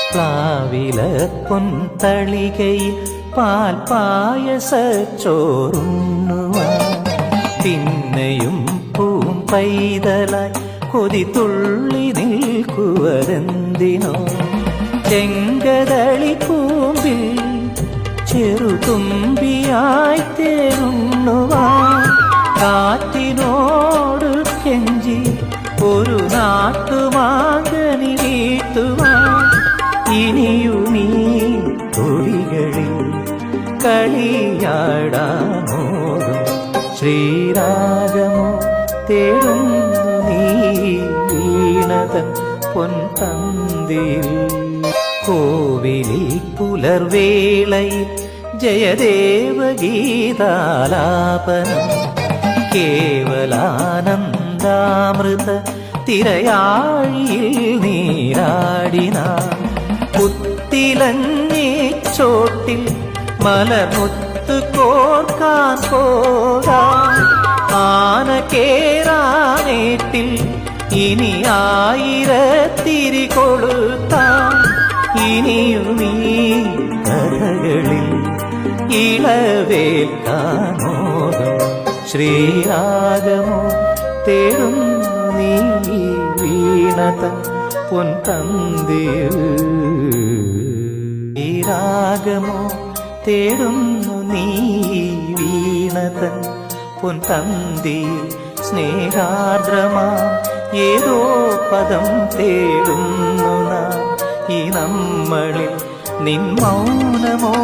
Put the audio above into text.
പ്ലാവില പൊൻതളികയിൽ പാൽപായസച്ചോറുണ്ണുവാൻ പിന്നെയും പൂമ്പൈതലായി കൊതി തുള്ളി നിൽക്കുവരെന്തിനോ ചെങ്കതളി പൂമ്പിൽ ചെറുതുമ്പിയായി തേനുണ്ണുവാൻ കാറ്റിനോട് കെഞ്ചി ഒരു നാട്ടുമാങ്കനി വീട്ടുവാൻ ഇനിയുമീ തൊഴികളിൽ കളിയാടാനോടും ശ്രീരാഗമോ തേടുന്നു നീ വീണതൻ പൊൻതന്തിയിൽ കോവിലിൽ പുലർവേളയിൽ ജയദേവഗീതാലാപനം കേവലാനന്ദാമൃത തിരയാഴിയിൽ നീരാടിന പുത്തിലഞ്ഞി ചോട്ടിൽ മലമുത്ത് കോർക്കാൻ പോകാൻ ആന കേറാനേട്ടിൽ ഇനി ആയിരത്തിരി കൊളുത്താൻ ഇനിയുമീ കഥകളിൽ ഇളവേൽക്കാനോദം ശ്രീരാഗമോ തേടുന്നു നീ വീണതൻ പൊൻതന്തിയിൽ ശ്രീരാഗമോ തേടുന്നു നീ വീണതൻ പൊൻതന്തിയിൽ സ്നേഹാർദ്രമാ ഏതോ പദം തേടുന്നു നാം ഈ നമ്മളിൽ നിൻ മൗനമോ